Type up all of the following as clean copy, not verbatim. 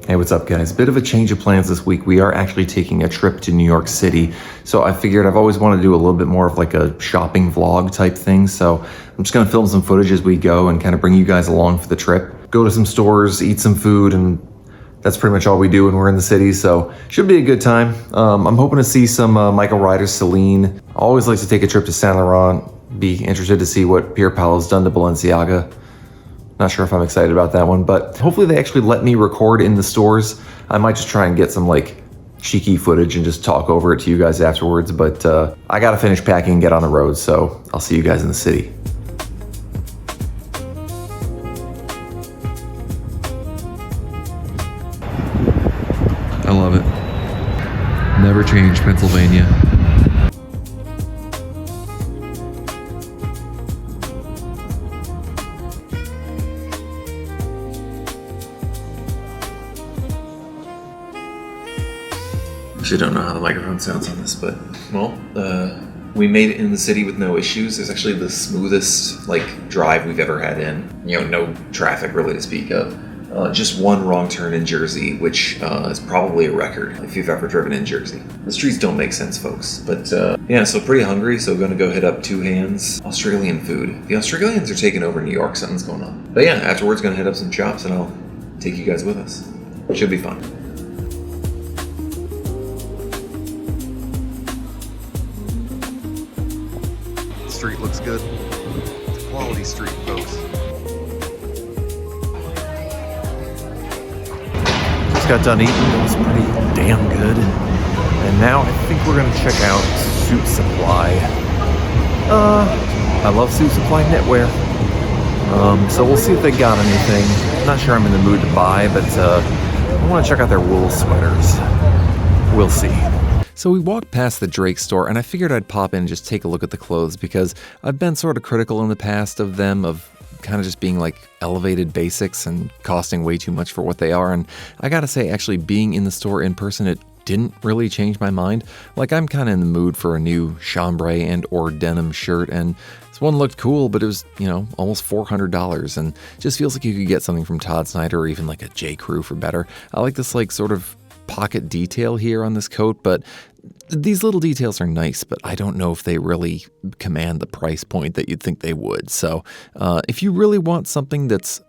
Hey, what's up, guys? Bit of a change of plans this week. We are actually taking a trip to New York City. So I figured I've always wanted to do a little bit more of like a shopping vlog type thing. So I'm just gonna film some footage as we go and kind of bring you guys along for the trip. Go to some stores, eat some food, and that's pretty much all we do when we're in the city. So should be a good time. I'm hoping to see some Michael Ryder's Celine. I always like to take a trip to Saint Laurent. Be interested to see what Pierpaolo's done to Balenciaga. Not sure if I'm excited about that one, but hopefully they actually let me record in the stores. I might just try and get some like cheeky footage and just talk over it to you guys afterwards, but I gotta finish packing and get on the road, so I'll see you guys in the city. I love it. Never change, Pennsylvania. Actually don't know how the microphone sounds on this, but well, we made it in the city with no issues. It's actually the smoothest like drive we've ever had in. You know, no traffic really to speak of. Just one wrong turn in Jersey, which is probably a record if you've ever driven in Jersey. The streets don't make sense, folks. But yeah, so pretty hungry, so gonna go hit up Two Hands Australian food. The Australians are taking over New York, something's going on. But yeah, afterwards gonna hit up some shops and I'll take you guys with us. Should be fun. Street looks good. It's a quality street, folks. Just got done eating. It was pretty damn good. And now I think we're gonna check out SuitSupply. I love SuitSupply knitwear. So we'll see if they got anything. Not sure I'm in the mood to buy, but I want to check out their wool sweaters. We'll see. So we walked past the Drake store and I figured I'd pop in and just take a look at the clothes because I've been sort of critical in the past of them, of kind of just being like elevated basics and costing way too much for what they are. And I gotta say, actually being in the store in person, it didn't really change my mind. Like I'm kind of in the mood for a new chambray and or denim shirt, and this one looked cool, but it was, you know, almost $400 and just feels like you could get something from Todd Snyder or even like a J. Crew for better. I like this like sort of pocket detail here on this coat, but these little details are nice, but I don't know if they really command the price point that you'd think they would. So if you really want something that's,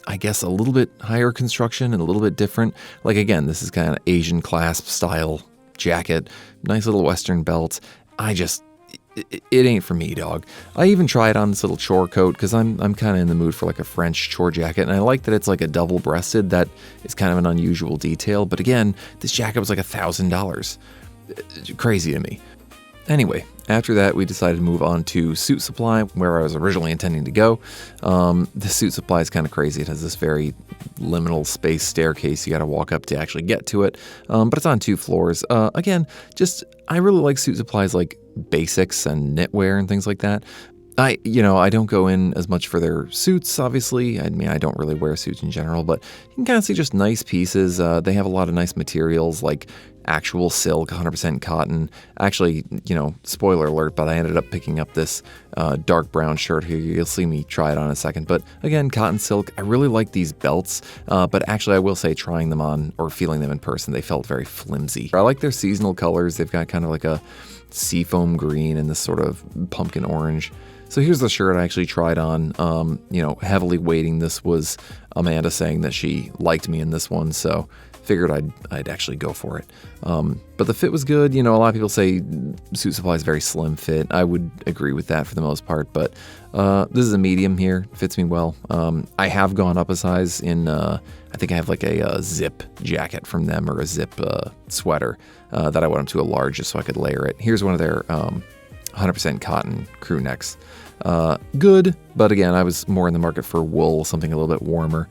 I guess, a little bit higher construction and a little bit different, like again, this is kind of Asian clasp style jacket, nice little Western belt. It ain't for me, dog. I even tried on this little chore coat because I'm kind of in the mood for like a French chore jacket, and I like that it's like a double-breasted. That is kind of an unusual detail, but again, this jacket was like $1,000. Crazy to me. Anyway, after that, we decided to move on to SuitSupply, where I was originally intending to go. The SuitSupply is kind of crazy. It has this very liminal space staircase you got to walk up to actually get to it, but it's on 2 floors. Again, I really like SuitSupply's like basics and knitwear and things like that. I don't go in as much for their suits, obviously. I mean, I don't really wear suits in general, but you can kind of see just nice pieces. They have a lot of nice materials like actual silk, 100% cotton. Actually, spoiler alert, but I ended up picking up this dark brown shirt here. You'll see me try it on in a second. But again, cotton silk. I really like these belts, but actually I will say trying them on or feeling them in person, they felt very flimsy. I like their seasonal colors. They've got kind of like a seafoam green and this sort of pumpkin orange. So here's the shirt I actually tried on, heavily weighting. This was Amanda saying that she liked me in this one, so figured I'd actually go for it. But the fit was good. A lot of people say SuitSupply is very slim fit. I would agree with that for the most part, but this is a medium here. Fits me well. I have gone up a size in, I think I have like a zip jacket from them or a zip sweater that I went up to a large just so I could layer it. Here's one of their 100% cotton crew necks. Good, but again, I was more in the market for wool, something a little bit warmer.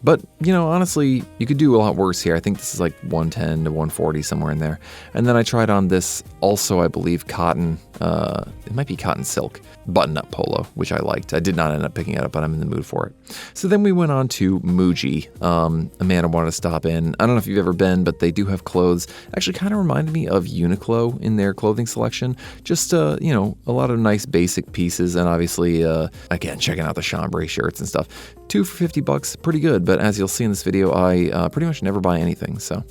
But, honestly, you could do a lot worse here. I think this is like 110 to 140, somewhere in there. And then I tried on this also, I believe, cotton, it might be cotton silk, button-up polo, which I liked. I did not end up picking it up, but I'm in the mood for it. So then we went on to Muji. Amanda wanted to stop in. I don't know if you've ever been, but they do have clothes. Actually kind of reminded me of Uniqlo in their clothing selection. Just, a lot of nice basic pieces. And obviously, again, checking out the chambray shirts and stuff. 2 for $50, pretty good. But but as you'll see in this video, I pretty much never buy anything, so.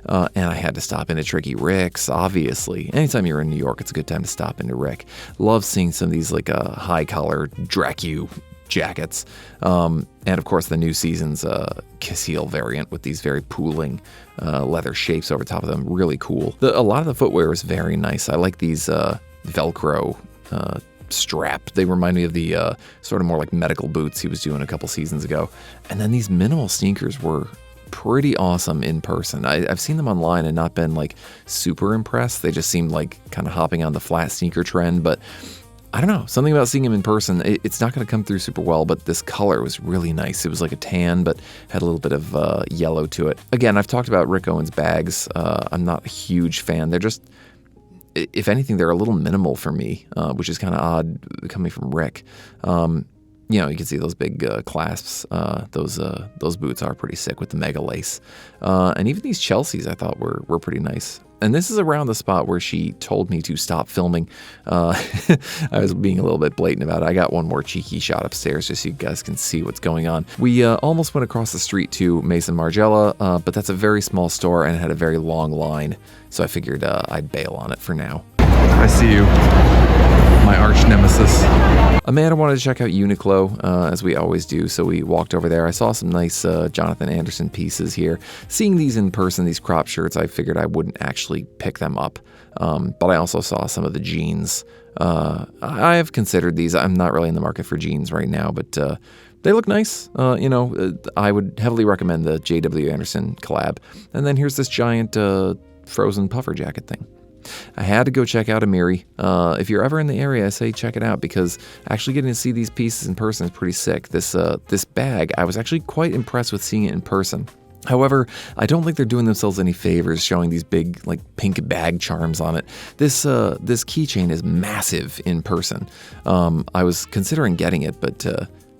And I had to stop into Tricky Rick's, obviously. Anytime you're in New York, it's a good time to stop into Rick. Love seeing some of these, like, high-collar Dracu jackets. And, of course, the new season's Kiss Heel variant with these very pooling leather shapes over top of them. Really cool. A lot of the footwear is very nice. I like these Velcro strap. They remind me of the sort of more like medical boots he was doing a couple seasons ago. And then these minimal sneakers were pretty awesome in person. I've seen them online and not been like super impressed. They just seemed like kind of hopping on the flat sneaker trend, but I don't know, something about seeing them in person, it's not going to come through super well, but this color was really nice. It was like a tan, but had a little bit of yellow to it. Again, I've talked about Rick Owens bags. I'm not a huge fan. They're just, if anything, they're a little minimal for me, which is kind of odd coming from Rick. You know, you can see those big clasps. Those boots are pretty sick with the mega lace. And even these Chelseas I thought were pretty nice. And this is around the spot where she told me to stop filming. I was being a little bit blatant about it. I got one more cheeky shot upstairs just so you guys can see what's going on. We almost went across the street to Mason Margiela, but that's a very small store and it had a very long line. So I figured I'd bail on it for now. I see you, my arch nemesis. Amanda wanted to check out Uniqlo, as we always do, so we walked over there. I saw some nice Jonathan Anderson pieces here. Seeing these in person, these crop shirts, I figured I wouldn't actually pick them up. But I also saw some of the jeans. I have considered these. I'm not really in the market for jeans right now, but they look nice. You know, I would heavily recommend the J.W. Anderson collab. And then here's this giant frozen puffer jacket thing. I had to go check out Amiri. If you're ever in the area, I say check it out because actually getting to see these pieces in person is pretty sick. This bag, I was actually quite impressed with seeing it in person. However, I don't think they're doing themselves any favors showing these big, like, pink bag charms on it. This keychain is massive in person. I was considering getting it, but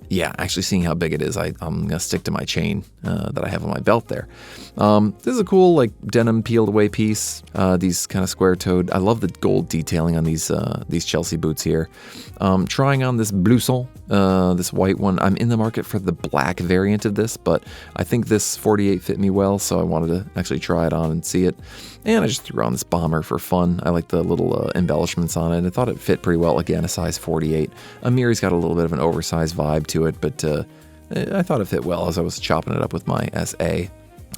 yeah, actually seeing how big it is, I'm going to stick to my chain that I have on my belt there. This is a cool, like, denim peeled away piece. These kind of square-toed. I love the gold detailing on these Chelsea boots here. Trying on this blouson, this white one. I'm in the market for the black variant of this, but I think this 48 fit me well, so I wanted to actually try it on and see it. And I just threw on this bomber for fun. I like the little embellishments on it. I thought it fit pretty well. Again, a size 48. Amiri's got a little bit of an oversized vibe to it, but I thought it fit well as I was chopping it up with my SA.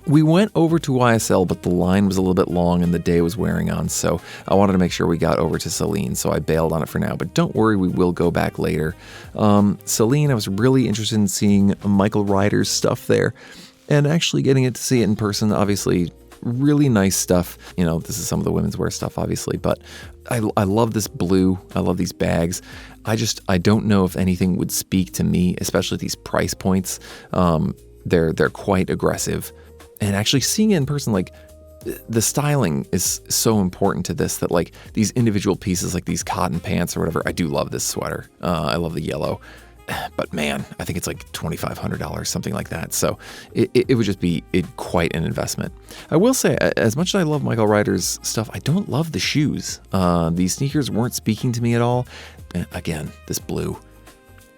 We went over to YSL, but the line was a little bit long and the day was wearing on, so I wanted to make sure we got over to Celine, so I bailed on it for now. But don't worry, we will go back later. Celine, I was really interested in seeing Michael Ryder's stuff there, and actually getting it to see it in person, obviously. Really nice stuff. You know, this is some of the women's wear stuff, obviously, but I love this blue. I love these bags. I don't know if anything would speak to me, especially these price points. They're quite aggressive. And actually seeing it in person, like, the styling is so important to this that, like, these individual pieces, like these cotton pants or whatever, I do love this sweater. I love the yellow. But man, I think it's like $2,500, something like that. So it would just be quite an investment. I will say, as much as I love Michael Ryder's stuff, I don't love the shoes. These sneakers weren't speaking to me at all. Again, this blue.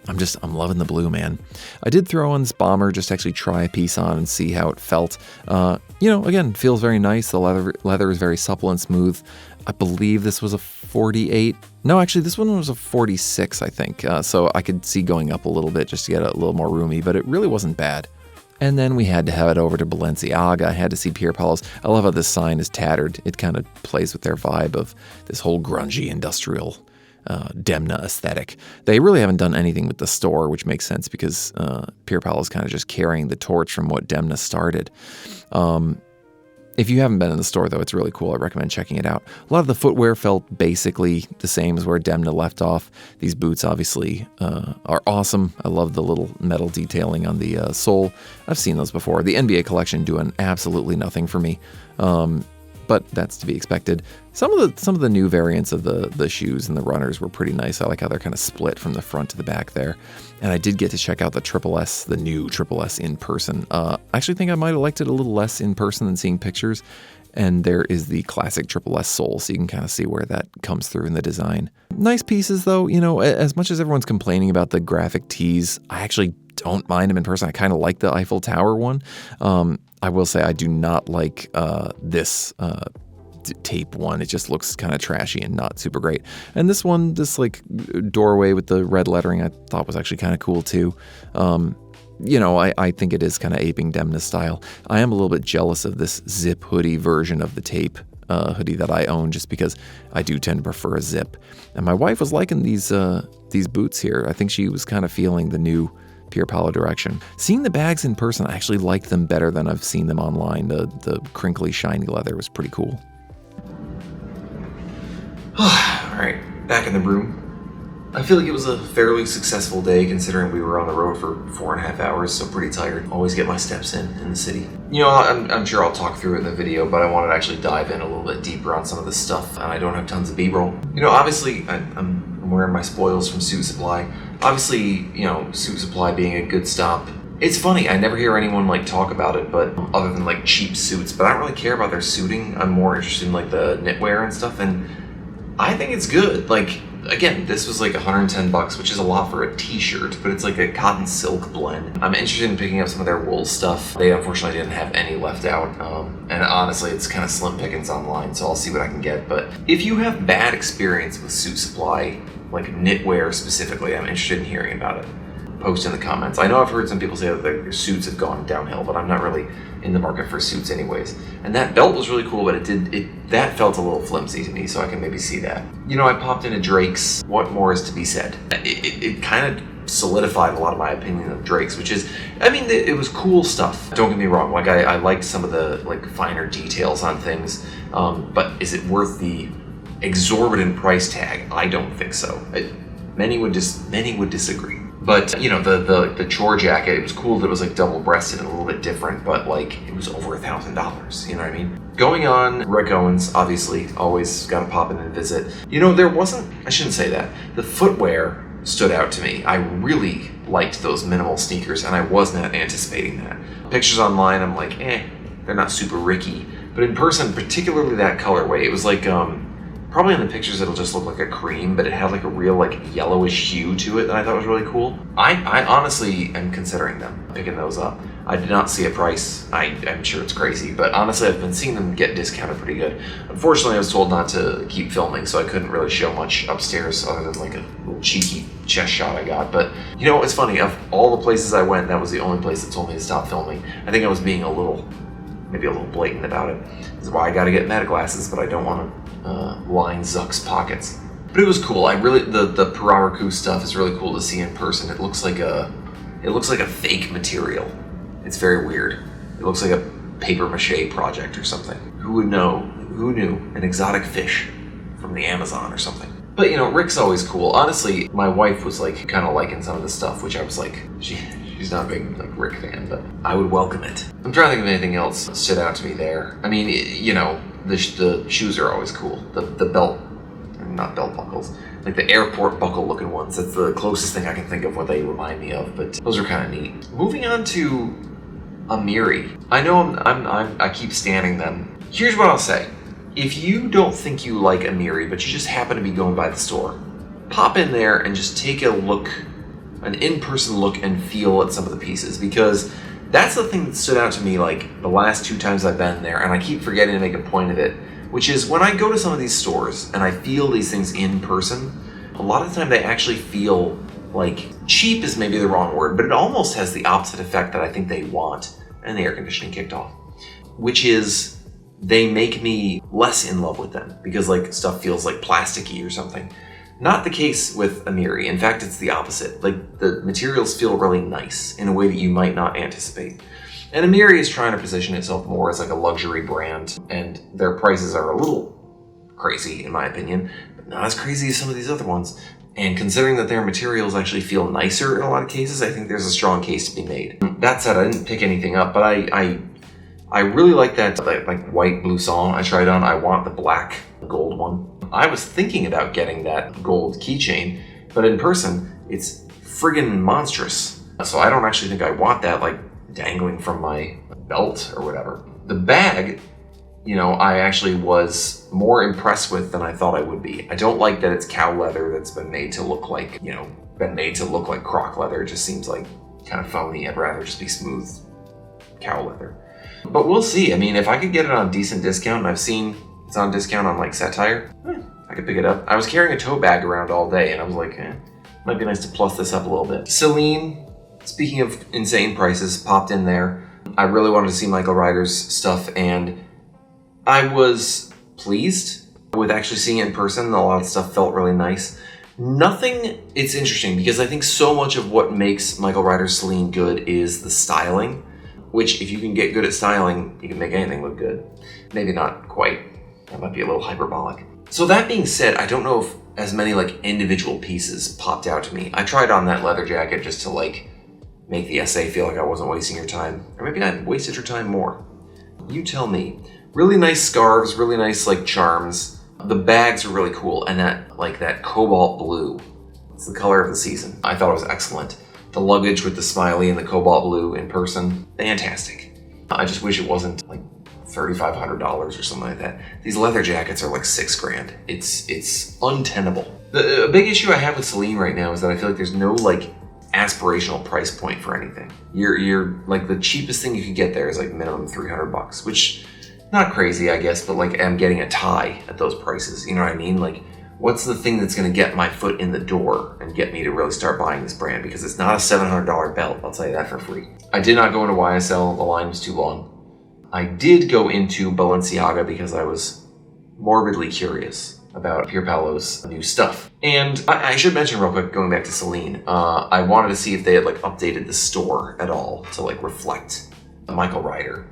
I'm loving the blue, man. I did throw on this bomber just to actually try a piece on and see how it felt. You know, again, feels very nice. The leather is very supple and smooth. I believe this was a 48. No, actually, this one was a 46, I think. So I could see going up a little bit just to get a little more roomy, but it really wasn't bad. And then we had to head over to Balenciaga. I had to see Pierpaolo's. I love how this sign is tattered. It kind of plays with their vibe of this whole grungy industrial Demna aesthetic. They really haven't done anything with the store, which makes sense because Pierpaolo is kind of just carrying the torch from what Demna started. If you haven't been in the store, though, it's really cool. I recommend checking it out. A lot of the footwear felt basically the same as where Demna left off. These boots, obviously, are awesome. I love the little metal detailing on the sole. I've seen those before. The NBA collection doing absolutely nothing for me. But that's to be expected. Some of the new variants of the shoes and the runners were pretty nice. I like how they're kind of split from the front to the back there. And I did get to check out the Triple S, the new Triple S in person. I actually think I might have liked it a little less in person than seeing pictures. And there is the classic Triple S sole, so you can kind of see where that comes through in the design. Nice pieces, though. You know, as much as everyone's complaining about the graphic tees, I actually don't mind them in person. I kind of like the Eiffel Tower one. I will say I do not like this tape one. It just looks kind of trashy and not super great. And this one, this like doorway with the red lettering, I thought was actually kind of cool too. I think it is kind of aping Demna style. I am a little bit jealous of this zip hoodie version of the tape hoodie that I own, just because I do tend to prefer a zip. And my wife was liking these boots here. I think she was kind of feeling the new Pierpaolo direction. Seeing the bags in person, I actually liked them better than I've seen them online. The crinkly, shiny leather was pretty cool. All right, back in the room. I feel like it was a fairly successful day considering we were on the road for 4.5 hours, so pretty tired. Always get my steps in the city. I'm sure I'll talk through it in the video, but I wanted to actually dive in a little bit deeper on some of this stuff, and I don't have tons of B-roll. Obviously, I'm wearing my spoils from SuitSupply. Obviously, SuitSupply being a good stop. It's funny, I never hear anyone talk about it, but other than cheap suits, but I don't really care about their suiting. I'm more interested in the knitwear and stuff, and I think it's good. Again, this was $110, which is a lot for a t-shirt, but it's a cotton silk blend. I'm interested in picking up some of their wool stuff. They unfortunately didn't have any left out, and honestly, it's kind of slim pickings online, so I'll see what I can get. But if you have bad experience with SuitSupply, knitwear specifically, I'm interested in hearing about it. Post in the comments. I know I've heard some people say that their suits have gone downhill, but I'm not really in the market for suits anyways. And that belt was really cool, but that felt a little flimsy to me, so I can maybe see that. I popped into Drake's. What more is to be said? It kind of solidified a lot of my opinion of Drake's, which is, it was cool stuff. Don't get me wrong, I liked some of the finer details on things, but is it worth the exorbitant price tag? I don't think so. Many would disagree. But, the chore jacket, it was cool that it was double-breasted and a little bit different, but it was over $1,000, you know what I mean? Going on, Rick Owens, obviously, always gotta pop in and visit. There wasn't, I shouldn't say that. The footwear stood out to me. I really liked those minimal sneakers, and I was not anticipating that. Pictures online, I'm they're not super Ricky. But in person, particularly that colorway, it was probably in the pictures it'll just look like a cream, but it had a real yellowish hue to it that I thought was really cool. I honestly am considering them, picking those up. I did not see a price. I'm sure it's crazy, but honestly I've been seeing them get discounted pretty good. Unfortunately, I was told not to keep filming, so I couldn't really show much upstairs other than a little cheeky chest shot I got. But it's funny, of all the places I went, that was the only place that told me to stop filming. I think I was being maybe a little blatant about it. This is why I gotta get meta glasses, but I don't want to line Zuck's pockets. But it was cool. The Puraruku stuff is really cool to see in person. It looks like a fake material. It's very weird. It looks like a paper mache project or something. Who would know? Who knew? An exotic fish from the Amazon or something. But Rick's always cool. Honestly, my wife was kind of liking some of the stuff, which I was she's not a big Rick fan, but I would welcome it. I'm trying to think of anything else that stood out to me there. The shoes are always cool. The belt, not belt buckles, the airport buckle looking ones. That's the closest thing I can think of what they remind me of, but those are kind of neat. Moving on to Amiri. I know I keep standing them. Here's what I'll say. If you don't think you like Amiri, but you just happen to be going by the store, pop in there and just take a look, an in-person look, and feel at some of the pieces, because that's the thing that stood out to me the last 2 times I've been there, and I keep forgetting to make a point of it, which is when I go to some of these stores and I feel these things in person, a lot of the time they actually feel cheap is maybe the wrong word, but it almost has the opposite effect that I think they want, and the air conditioning kicked off, which is they make me less in love with them because stuff feels plasticky or something. Not the case with Amiri. In fact, it's the opposite. The materials feel really nice in a way that you might not anticipate. And Amiri is trying to position itself more as a luxury brand, and their prices are a little crazy in my opinion, but not as crazy as some of these other ones. And considering that their materials actually feel nicer in a lot of cases, I think there's a strong case to be made. That said, I didn't pick anything up, but I really like that white blouson I tried on. I want the black gold one. I was thinking about getting that gold keychain, but in person, it's friggin' monstrous. So I don't actually think I want that dangling from my belt or whatever. The bag, I actually was more impressed with than I thought I would be. I don't like that it's cow leather that's been made to look like croc leather. It just seems kind of phony. I'd rather just be smooth cow leather. But we'll see. I mean, if I could get it on a decent discount, and I've seen it's on discount on like Satire, I could pick it up. I was carrying a tote bag around all day, and I was like, might be nice to plus this up a little bit. Celine, speaking of insane prices, popped in there. I really wanted to see Michael Ryder's stuff, and I was pleased with actually seeing it in person. A lot of stuff felt really nice. It's interesting because I think so much of what makes Michael Ryder's Celine good is the styling, which if you can get good at styling, you can make anything look good. Maybe not quite. That might be a little hyperbolic. So that being said, I don't know if as many like individual pieces popped out to me. I tried on that leather jacket just to like make the essay feel like I wasn't wasting your time. Or maybe I wasted your time more. You tell me. Really nice scarves, really nice like charms. The bags are really cool, and that cobalt blue. It's the color of the season. I thought it was excellent. The luggage with the smiley and the cobalt blue in person, fantastic. I just wish it wasn't like $3,500 or something like that. These leather jackets are like $6,000. It's untenable. The big issue I have with Celine right now is that I feel like there's no like aspirational price point for anything. You're like the cheapest thing you could get there is like minimum $300, which not crazy, I guess, but like I'm getting a tie at those prices. You know what I mean? Like, what's the thing that's going to get my foot in the door and get me to really start buying this brand? Because it's not a $700 belt, I'll tell you that for free. I did not go into YSL, the line was too long. I did go into Balenciaga because I was morbidly curious about Pierpaolo's new stuff. And I should mention real quick, going back to Celine, I wanted to see if they had like updated the store at all to like reflect Michael Ryder.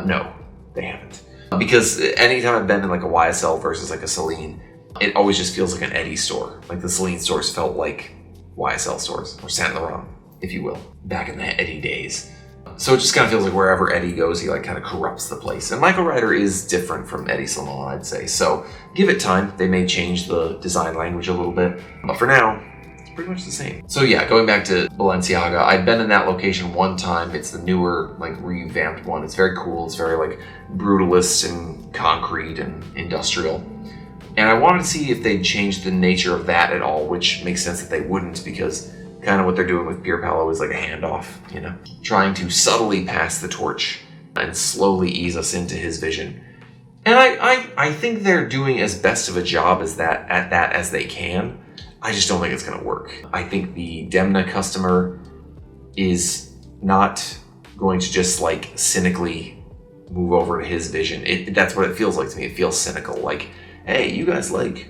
No, they haven't. Because anytime I've been in like a YSL versus like a Celine, it always just feels like an Eddie store. Like the Celine stores felt like YSL stores, or Saint Laurent, if you will, back in the Eddie days. So it just kind of feels like wherever Eddie goes, he like kind of corrupts the place. And Michael Ryder is different from Eddie Salon, I'd say. So give it time. They may change the design language a little bit, but for now, it's pretty much the same. So yeah, going back to Balenciaga, I'd been in that location one time. It's the newer, like revamped one. It's very cool. It's very like brutalist and concrete and industrial. And I wanted to see if they'd changed the nature of that at all, which makes sense that they wouldn't, because kind of what they're doing with Pierpaolo is like a handoff, you know, trying to subtly pass the torch and slowly ease us into his vision. And I think they're doing as best of a job at that as they can. I just don't think it's going to work. I think the Demna customer is not going to just like cynically move over to his vision. That's what it feels like to me. It feels cynical. Like, hey, you guys like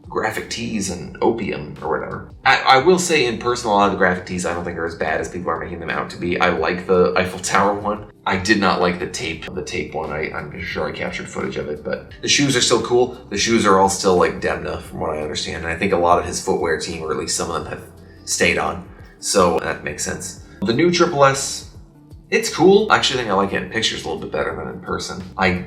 graphic tees and opium or whatever. I will say in person, a lot of the graphic tees I don't think are as bad as people are making them out to be. I like the Eiffel Tower one. I did not like the tape one. I'm sure I captured footage of it, but the shoes are still cool. The shoes are all still like Demna from what I understand. And I think a lot of his footwear team, or at least some of them, have stayed on. So that makes sense. The new Triple S, it's cool. I actually think I like it in pictures a little bit better than in person. I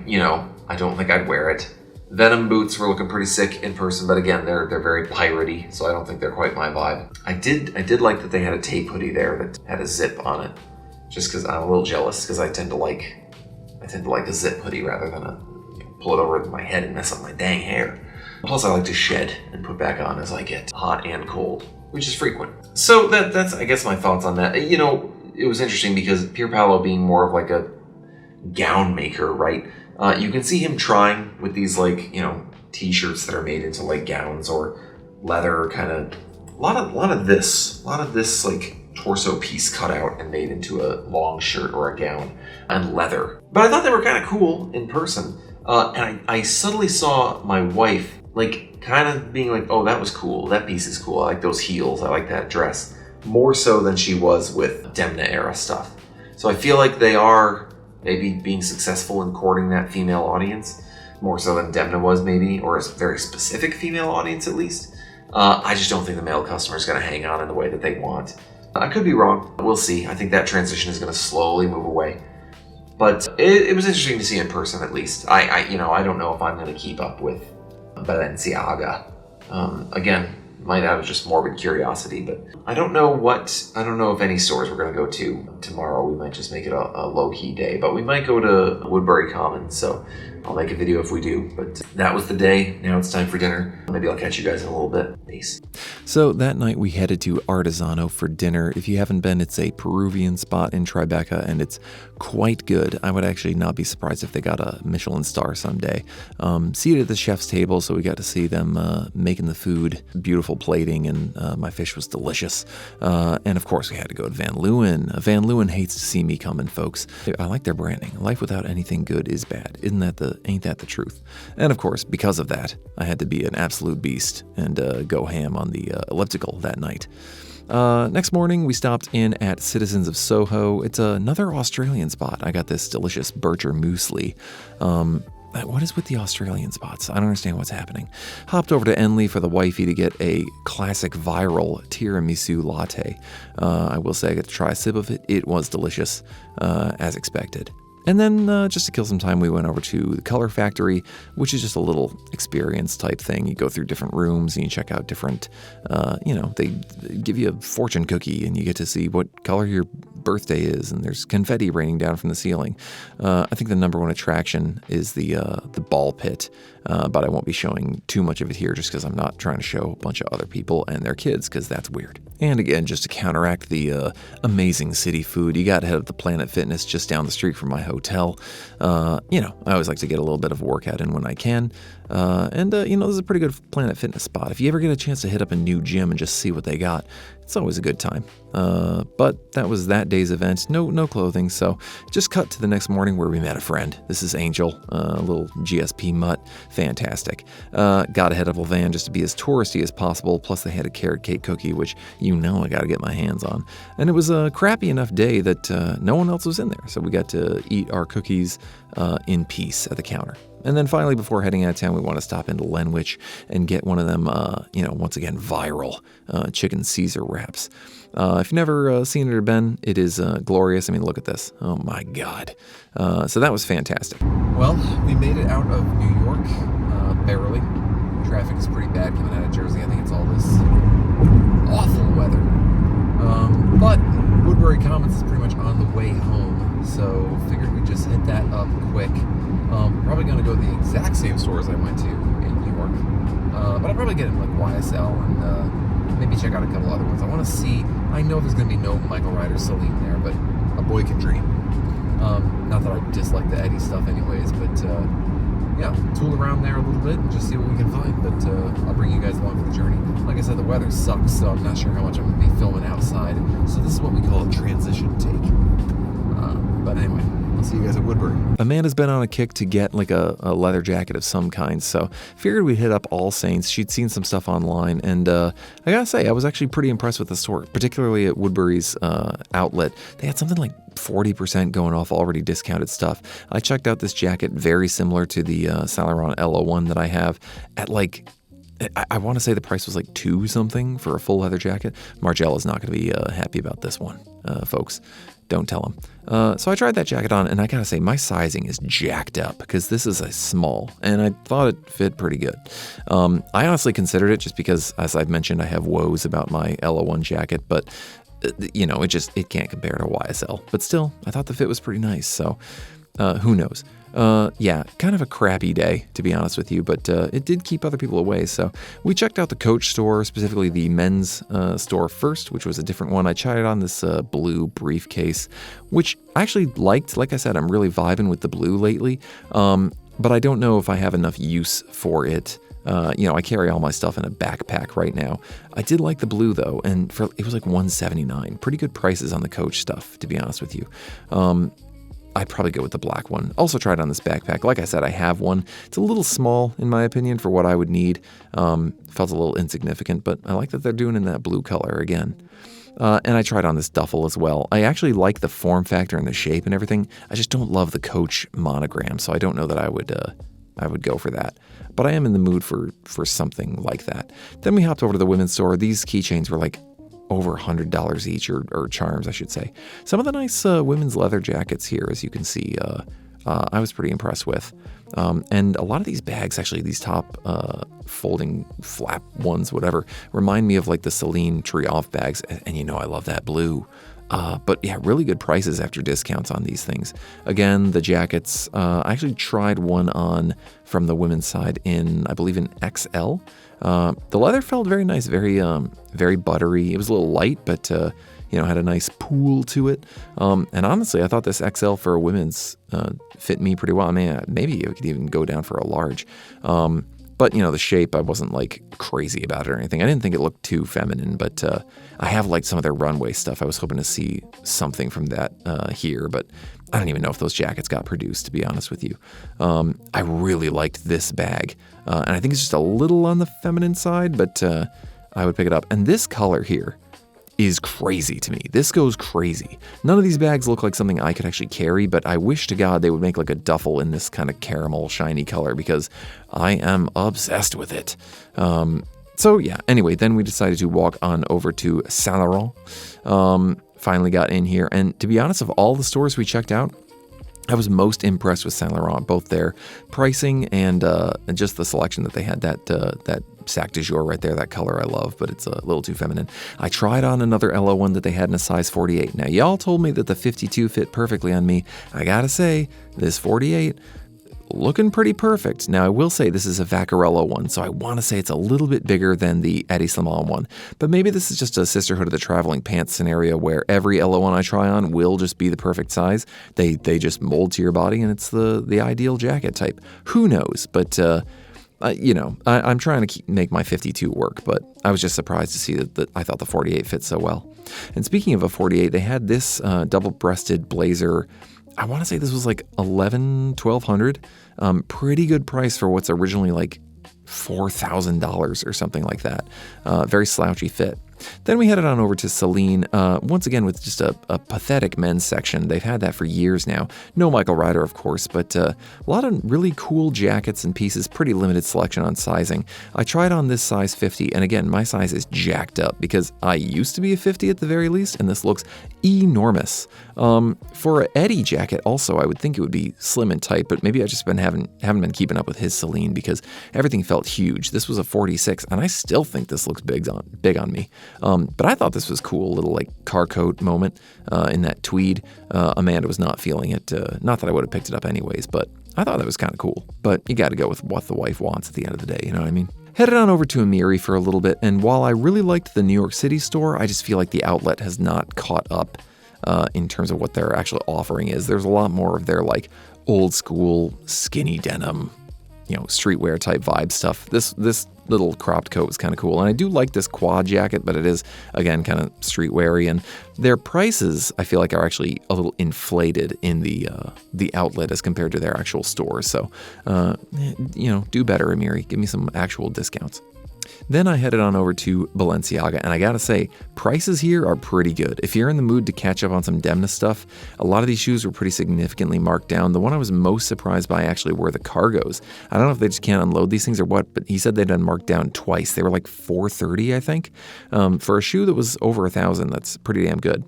don't think I'd wear it. Venom boots were looking pretty sick in person, but again, they're very piratey, so I don't think they're quite my vibe. I did like that they had a tape hoodie there that had a zip on it, just because I'm a little jealous, because I tend to like a zip hoodie rather than pull it over my head and mess up my dang hair. Plus, I like to shed and put back on as I get hot and cold, which is frequent. So that's I guess my thoughts on that. You know, it was interesting because Pierpaolo being more of like a gown maker, right? You can see him trying with these like, you know, t-shirts that are made into like gowns or leather kind of, a lot of this like torso piece cut out and made into a long shirt or a gown and leather. But I thought they were kind of cool in person. And I suddenly saw my wife like kind of being like, oh, that was cool. That piece is cool. I like those heels. I like that dress. More so than she was with Demna era stuff. So I feel like they are maybe being successful in courting that female audience, more so than Demna was maybe, or a very specific female audience at least. I just don't think the male customer is going to hang on in the way that they want. I could be wrong. We'll see. I think that transition is going to slowly move away. But it was interesting to see in person at least. I don't know if I'm going to keep up with Balenciaga. Again, might have just morbid curiosity, but I don't know if any stores we're going to go to tomorrow we might just make it a low-key day. But we might go to Woodbury Commons, so I'll make a video if we do. But that was the day. Now it's time for dinner. Maybe I'll catch you guys in a little bit. Peace. So that night we headed to Artisano for dinner. If you haven't been, it's a Peruvian spot in Tribeca, and it's quite good. I would actually not be surprised if they got a Michelin star someday. Seated at the chef's table, so we got to see them making the food, beautiful plating, and my fish was delicious. And of course, we had to go to Van Leeuwen. Van Leeuwen hates to see me coming, folks. I like their branding. Life without anything good is bad. Ain't that the truth? And of course, because of that, I had to be an absolute beast and go ham on the elliptical that night. Next morning, we stopped in at Citizens of Soho. It's another Australian spot. I got this delicious Bircher muesli. What is with the Australian spots? I don't understand what's happening. Hopped over to Henley for the wifey to get a classic viral tiramisu latte. I will say I got to try a sip of it. It was delicious, as expected. And then just to kill some time, we went over to the Color Factory, which is just a little experience type thing. You go through different rooms and you check out different, they give you a fortune cookie and you get to see what color your birthday is, and there's confetti raining down from the ceiling. I think the number one attraction is the ball pit, but I won't be showing too much of it here just because I'm not trying to show a bunch of other people and their kids, because that's weird. And again, just to counteract the amazing city food, you got to head up to Planet Fitness just down the street from my hotel. I always like to get a little bit of workout in when I can. This is a pretty good Planet Fitness spot. If you ever get a chance to hit up a new gym and just see what they got, it's always a good time. But that was that day's event. No clothing, so just cut to the next morning where we met a friend. This is Angel, a little GSP mutt. Fantastic. Got ahead of a van just to be as touristy as possible, plus they had a carrot cake cookie, which I got to get my hands on. And it was a crappy enough day that no one else was in there, so we got to eat our cookies in peace at the counter. And then finally, before heading out of town, we want to stop into Lenwich and get one of them, once again, viral chicken Caesar wraps. If you've never seen it or been, it is glorious. I mean, look at this. Oh, my God. So that was fantastic. Well, we made it out of New York, barely. Traffic is pretty bad coming out of Jersey. I think it's all this awful weather. But Woodbury Commons is pretty much on the way home, so figured we'd just hit that up quick. Probably going to go to the exact same stores I went to in New York, but I'll probably get in like YSL and maybe check out a couple other ones. I want to see. I know there's going to be no Michael Ryder Celine there, but a boy can dream. Not that I dislike the Eddie stuff anyways, but tool around there a little bit and just see what we can find. But I'll bring you guys along for the journey. Like I said, the weather sucks, so I'm not sure how much I'm going to be filming outside. So this is what we call a transition take. But anyway, I'll see you guys at Woodbury. Amanda's been on a kick to get like a leather jacket of some kind, so figured we'd hit up AllSaints. She'd seen some stuff online, and I gotta say, I was actually pretty impressed with the store, particularly at Woodbury's outlet. They had something like 40% going off already discounted stuff. I checked out this jacket, very similar to the Saint Laurent LO1 that I have, at like, I want to say the price was like $2 something for a full leather jacket. Margella's not going to be happy about this one, folks. Don't tell him. So I tried that jacket on, and I gotta say, my sizing is jacked up because this is a small, and I thought it fit pretty good. I honestly considered it just because, as I've mentioned, I have woes about my LO1 jacket, but it can't compare to YSL. But still, I thought the fit was pretty nice, so who knows? Kind of a crappy day, to be honest with you, but it did keep other people away. So we checked out the Coach store, specifically the men's store first, which was a different one. I tried on this blue briefcase, which I actually liked. Like I said, I'm really vibing with the blue lately, but I don't know if I have enough use for it. I carry all my stuff in a backpack right now. I did like the blue though, and it was like $179. Pretty good prices on the Coach stuff, to be honest with you. I'd probably go with the black one. Also tried on this backpack. Like I said, I have one. It's a little small, in my opinion, for what I would need. Felt a little insignificant, but I like that they're doing in that blue color again. And I tried on this duffel as well. I actually like the form factor and the shape and everything. I just don't love the Coach monogram, so I don't know that I would go for that. But I am in the mood for something like that. Then we hopped over to the women's store. These keychains were like over $100 each, or charms, I should say. Some of the nice women's leather jackets here, as you can see, I was pretty impressed with. And a lot of these bags, actually, these top folding flap ones, whatever, remind me of like the Celine Triomphe bags. And I love that blue. But yeah, really good prices after discounts on these things. Again, the jackets, I actually tried one on from the women's side in, I believe, in XL. The leather felt very nice, very buttery. It was a little light, but had a nice pool to it. And honestly, I thought this XL for a women's fit me pretty well. I mean, maybe it could even go down for a large. But, the shape, I wasn't, crazy about it or anything. I didn't think it looked too feminine, but I have liked some of their runway stuff. I was hoping to see something from that here, but I don't even know if those jackets got produced, to be honest with you. I really liked this bag, and I think it's just a little on the feminine side, but I would pick it up. And this color here is crazy to me. This goes crazy. None of these bags look like something I could actually carry, but I wish to God they would make like a duffel in this kind of caramel shiny color because I am obsessed with it. So yeah, anyway, then we decided to walk on over to Saint Laurent. Finally got in here, and to be honest, of all the stores we checked out, I was most impressed with Saint Laurent, both their pricing and just the selection that they had. That sac de jour right there, that color I love, but it's a little too feminine. I tried on another LO one that they had in a size 48. Now, y'all told me that the 52 fit perfectly on me. I gotta say, this 48, looking pretty perfect. Now, I will say this is a Vaccarello one, so I want to say it's a little bit bigger than the Eddie Slimane one. But maybe this is just a Sisterhood of the Traveling Pants scenario where every LO one I try on will just be the perfect size. They just mold to your body, and it's the ideal jacket type. Who knows? But I'm trying to make my 52 work, but I was just surprised to see that I thought the 48 fit so well. And speaking of a 48, they had this double-breasted blazer. I want to say this was like $1,200. Pretty good price for what's originally like $4,000 or something like that. Very slouchy fit. Then we headed on over to Celine, once again with just a pathetic men's section. They've had that for years now. No Michael Ryder, of course, but a lot of really cool jackets and pieces, pretty limited selection on sizing. I tried on this size 50, and again, my size is jacked up because I used to be a 50 at the very least, and this looks enormous. For an Eddie jacket also, I would think it would be slim and tight, but maybe I just haven't been keeping up with his Celine because everything felt huge. This was a 46, and I still think this looks big on me. But I thought this was cool, little like car coat moment in that tweed. Amanda was not feeling it. Not that I would have picked it up anyways, but I thought that was kind of cool. But you got to go with what the wife wants at the end of the day, you know what I mean? Headed on over to Amiri for a little bit, and while I really liked the New York City store, I just feel like the outlet has not caught up in terms of what their actual offering is. There's a lot more of their like old school skinny denim, streetwear type vibe stuff. This little cropped coat was kind of cool. And I do like this quad jacket, but it is, again, kind of streetwear-y. And their prices, I feel like, are actually a little inflated in the outlet as compared to their actual stores. So, do better, Amiri. Give me some actual discounts. Then I headed on over to Balenciaga, and I gotta say, prices here are pretty good. If you're in the mood to catch up on some Demna stuff, a lot of these shoes were pretty significantly marked down. The one I was most surprised by actually were the cargos. I don't know if they just can't unload these things or what, but he said they'd been marked down twice. They were like $430, I think. For a shoe that was over $1,000, that's pretty damn good.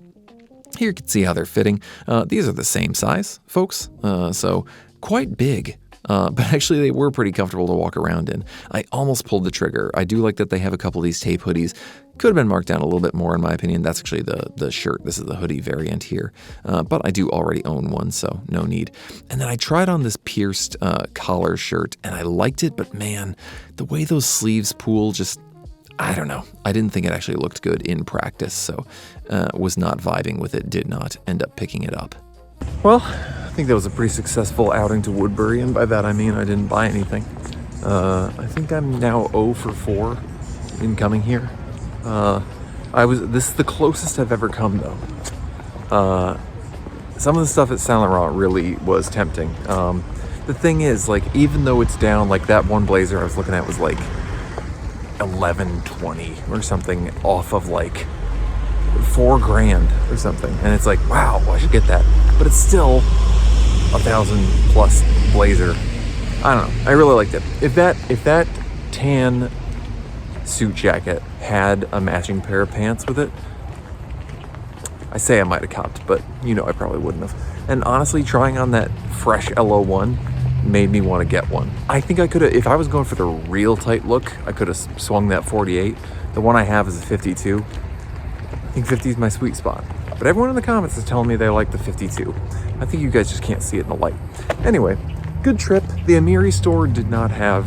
Here you can see how they're fitting. These are the same size, folks, so quite big. But actually they were pretty comfortable to walk around in. I almost pulled the trigger. I do like that they have a couple of these tape hoodies. Could have been marked down a little bit more in my opinion. That's actually the shirt. This is the hoodie variant here. But I do already own one, so no need. And then I tried on this pierced collar shirt, and I liked it, but man, the way those sleeves pool just, I don't know. I didn't think it actually looked good in practice, so was not vibing with it, did not end up picking it up. Well, I think that was a pretty successful outing to Woodbury, and by that I mean I didn't buy anything. I think I'm now 0 for 4 in coming here. This is the closest I've ever come though. Some of the stuff at Saint Laurent really was tempting. The thing is, like, even though it's down, like that one blazer I was looking at was like $1,120 or something off of like $4,000 or something, and it's like, wow, I should get that, but it's still $1,000 plus blazer. I don't know, I really liked it. If that tan suit jacket had a matching pair of pants with it, I say I might have copped, but I probably wouldn't have. And honestly, trying on that fresh LO1 made me want to get one. I think I could have, if I was going for the real tight look, I could have swung that 48. The one I have is a 52. I think 50 is my sweet spot. But everyone in the comments is telling me they like the 52. I think you guys just can't see it in the light. Anyway, good trip. The Amiri store did not have,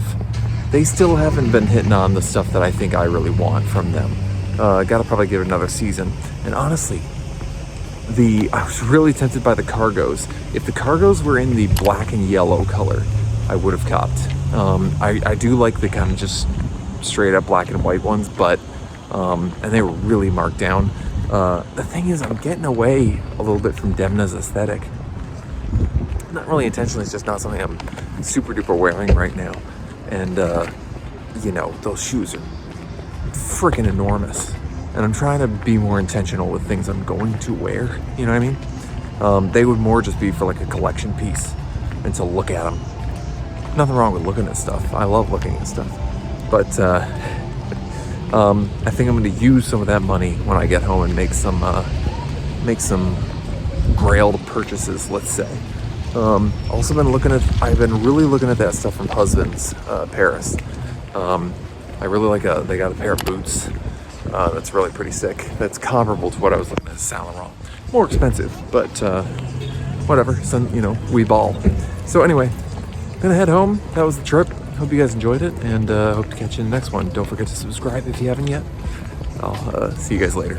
they still haven't been hitting on the stuff that I think I really want from them. Gotta probably give it another season. And honestly, I was really tempted by the cargos. If the cargos were in the black and yellow color, I would have copped. I do like the kind of just straight up black and white ones, but and they were really marked down. The thing is, I'm getting away a little bit from Demna's aesthetic. Not really intentionally, it's just not something I'm super duper wearing right now. And you know, those shoes are freaking enormous. And I'm trying to be more intentional with things I'm going to wear, you know what I mean? They would more just be for like a collection piece and to look at them. Nothing wrong with looking at stuff. I love looking at stuff. But I think I'm going to use some of that money when I get home and make some grailed purchases, let's say. Also I've been really looking at that stuff from Husband's, Paris. I really like they got a pair of boots that's really pretty sick. That's comparable to what I was looking at Saint Laurent. More expensive, but whatever. So, you know, we ball. So anyway, gonna head home. That was the trip. Hope you guys enjoyed it, and hope to catch you in the next one. Don't forget to subscribe if you haven't yet. I'll see you guys later.